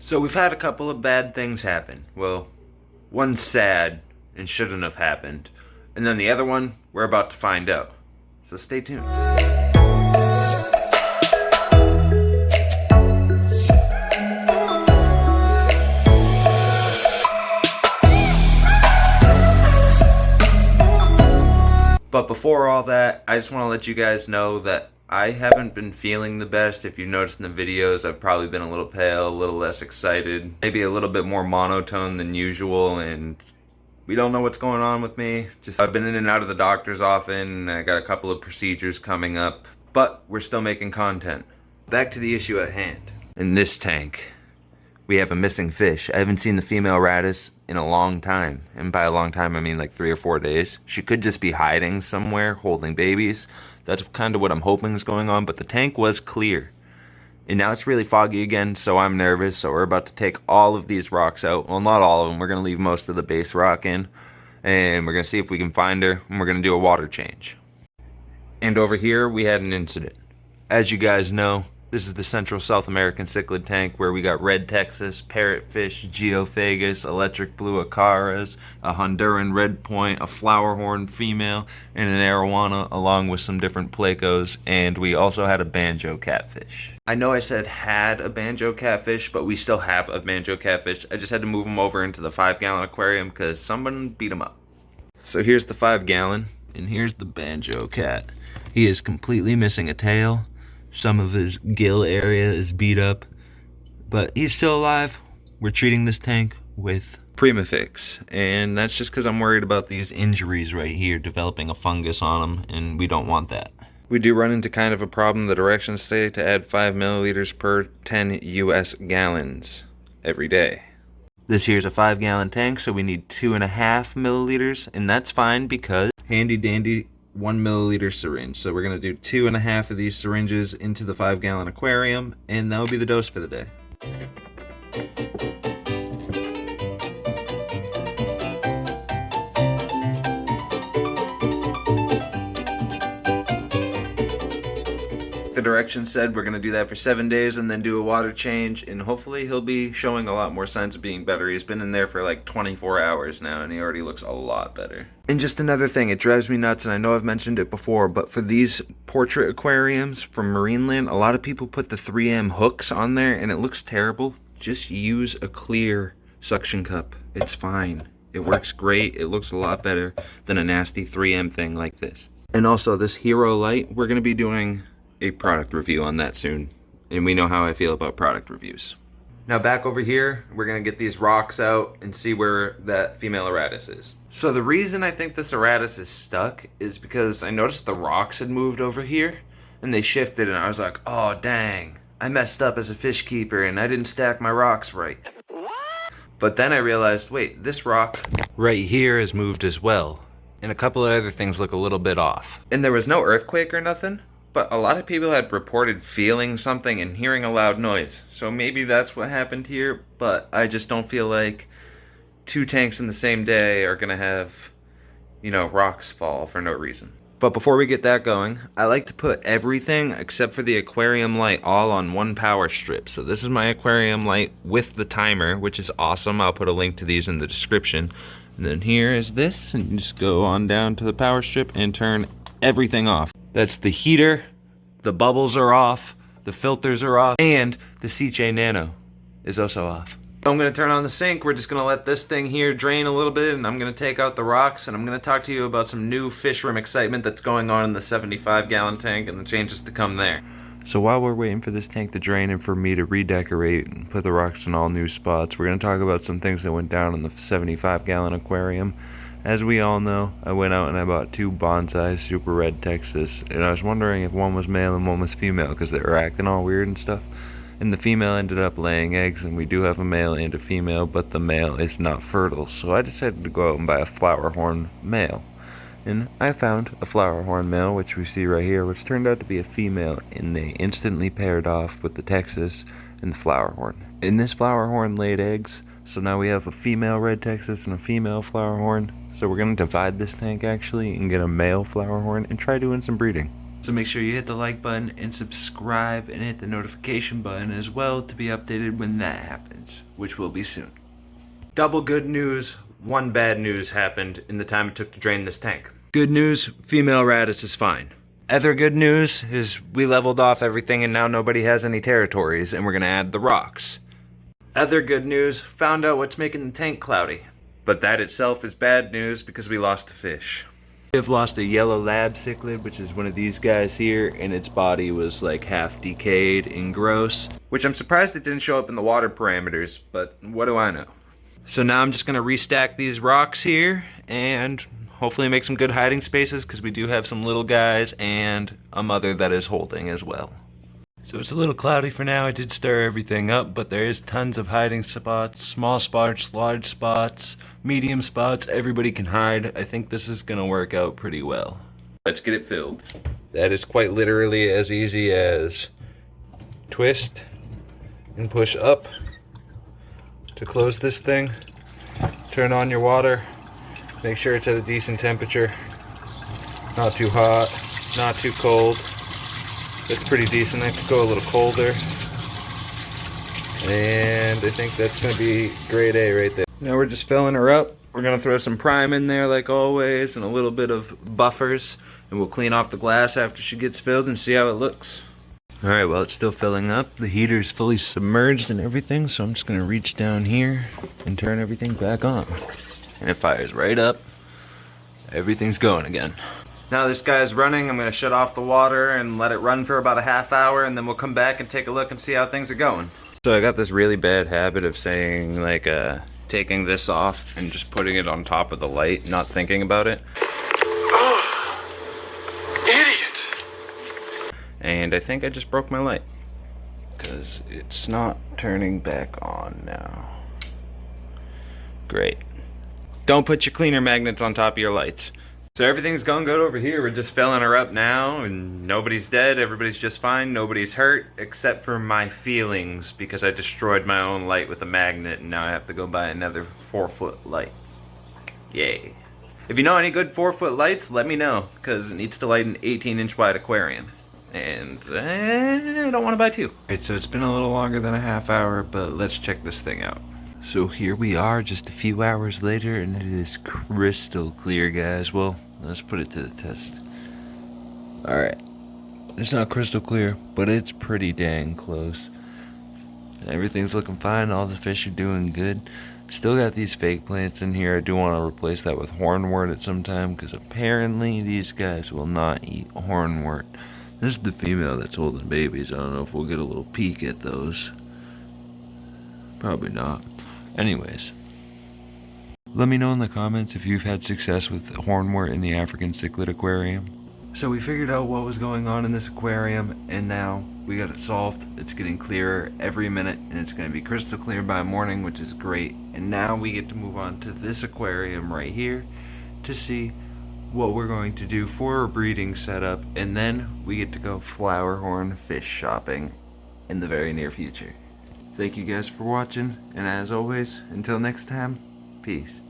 So we've had a couple of bad things happen. Well, one sad and shouldn't have happened. And then the other one, we're about to find out. So stay tuned. But before all that, I just want to let you guys know that I haven't been feeling the best. If you've noticed in the videos, I've probably been a little pale, a little less excited, maybe a little bit more monotone than usual, and we don't know what's going on with me. Just I've been in and out of the doctor's often. I got a couple of procedures coming up, but we're still making content. Back to the issue at hand. In this tank, we have a missing fish. I haven't seen the female Rarest in a long time. And by a long time, I mean like 3 or 4 days. She could just be hiding somewhere, holding babies. That's kind of what I'm hoping is going on, but the tank was clear. And now it's really foggy again, so I'm nervous. So we're about to take all of these rocks out. Well, not all of them. We're going to leave most of the base rock in. And we're going to see if we can find her. And we're going to do a water change. And over here, we had an incident. As you guys know, this is the Central South American cichlid tank where we got red Texas, parrotfish, geophagus, electric blue acaras, a Honduran red point, a flowerhorn female, and an arowana, along with some different plecos, and we also had a banjo catfish. I know I said had a banjo catfish, but we still have a banjo catfish. I just had to move him over into the 5-gallon aquarium because someone beat him up. So here's the 5-gallon, and here's the banjo cat. He is completely missing a tail. Some of his gill area is beat up, but he's still alive. We're treating this tank with Prima Fix, and that's just because I'm worried about these injuries right here developing a fungus on them, and we don't want that. We do run into kind of a problem. The directions say to add 5 milliliters per 10 US gallons every day. This here's a 5-gallon tank, so we need 2.5 milliliters, and that's fine because handy dandy 1 milliliter syringe. So we're going to do 2.5 of these syringes into the 5-gallon aquarium, and that will be the dose for the day. The directions said we're going to do that for 7 days and then do a water change, and hopefully he'll be showing a lot more signs of being better. He's been in there for like 24 hours now and he already looks a lot better. And just another thing, it drives me nuts, and I know I've mentioned it before, but for these portrait aquariums from Marineland, a lot of people put the 3M hooks on there and it looks terrible. Just use a clear suction cup. It's fine. It works great. It looks a lot better than a nasty 3M thing like this. And also this Hero light, we're going to be doing a product review on that soon, and we know how I feel about product reviews. Now back over here, we're gonna get these rocks out and see where that female Rarest is. So the reason I think this Rarest is stuck is because I noticed the rocks had moved over here and they shifted, and I was like, oh dang, I messed up as a fish keeper and I didn't stack my rocks right. But then I realized, wait, this rock right here has moved as well, and a couple of other things look a little bit off. And there was no earthquake or nothing, but a lot of people had reported feeling something and hearing a loud noise. So maybe that's what happened here, but I just don't feel like 2 tanks in the same day are gonna have, you know, rocks fall for no reason. But before we get that going, I like to put everything except for the aquarium light all on one power strip. So this is my aquarium light with the timer, which is awesome. I'll put a link to these in the description. And then here is this, and you just go on down to the power strip and turn everything off. That's the heater, the bubbles are off, the filters are off, and the CJ Nano is also off. I'm going to turn on the sink. We're just going to let this thing here drain a little bit, and I'm going to take out the rocks, and I'm going to talk to you about some new fish room excitement that's going on in the 75-gallon tank and the changes to come there. So while we're waiting for this tank to drain and for me to redecorate and put the rocks in all new spots, we're going to talk about some things that went down in the 75-gallon aquarium. As we all know, I went out and I bought 2 bonsai super red Texas, and I was wondering if one was male and one was female because they were acting all weird and stuff. And the female ended up laying eggs, and we do have a male and a female, but the male is not fertile. So I decided to go out and buy a flowerhorn male. And I found a flowerhorn male, which we see right here, which turned out to be a female, and they instantly paired off with the Texas and the flowerhorn. And this flowerhorn laid eggs, so now we have a female red Texas and a female flowerhorn. So we're going to divide this tank actually and get a male flowerhorn and try doing some breeding. So make sure you hit the like button and subscribe and hit the notification button as well to be updated when that happens, which will be soon. Double good news, one bad news happened in the time it took to drain this tank. Good news, female Rarest is fine. Other good news is we leveled off everything and now nobody has any territories and we're gonna add the rocks. Other good news, found out what's making the tank cloudy. But that itself is bad news because we lost a fish. We have lost a yellow lab cichlid, which is one of these guys here, and its body was like half decayed and gross, which I'm surprised it didn't show up in the water parameters, but what do I know? So now I'm just gonna restack these rocks here and hopefully make some good hiding spaces because we do have some little guys and a mother that is holding as well. So it's a little cloudy for now. I did stir everything up, but there is tons of hiding spots, small spots, large spots, medium spots. Everybody can hide. I think this is gonna work out pretty well. Let's get it filled. That is quite literally as easy as twist and push up to close this thing. Turn on your water. Make sure it's at a decent temperature. Not too hot, not too cold. It's pretty decent. I could go a little colder. And I think that's going to be grade A right there. Now we're just filling her up. We're going to throw some prime in there like always and a little bit of buffers. And we'll clean off the glass after she gets filled and see how it looks. Alright, well it's still filling up. The heater's fully submerged and everything. So I'm just going to reach down here and turn everything back on. And it fires right up. Everything's going again. Now this guy's running, I'm going to shut off the water and let it run for about a half hour and then we'll come back and take a look and see how things are going. So I got this really bad habit of saying like taking this off and just putting it on top of the light, not thinking about it. Oh, idiot! And I think I just broke my light because it's not turning back on now. Great. Don't put your cleaner magnets on top of your lights. So everything's going good over here. We're just filling her up now and nobody's dead. Everybody's just fine. Nobody's hurt except for my feelings because I destroyed my own light with a magnet and now I have to go buy another 4-foot light. Yay. If you know any good 4-foot lights, let me know because it needs to light an 18-inch wide aquarium. And I don't want to buy two. Alright, so it's been a little longer than a half hour, but let's check this thing out. So here we are just a few hours later and it is crystal clear, guys. Well, let's put it to the test. Alright, it's not crystal clear, but it's pretty dang close. Everything's looking fine, all the fish are doing good. Still got these fake plants in here. I do want to replace that with hornwort at some time because apparently these guys will not eat hornwort. This is the female that's holding babies. I don't know if we'll get a little peek at those. Probably not. Anyways, let me know in the comments if you've had success with hornwort in the African cichlid aquarium. So we figured out what was going on in this aquarium and now we got it solved. It's getting clearer every minute and it's going to be crystal clear by morning, which is great. And now we get to move on to this aquarium right here to see what we're going to do for a breeding setup, and then we get to go flower horn fish shopping in the very near future. Thank you guys for watching, and as always, until next time, peace.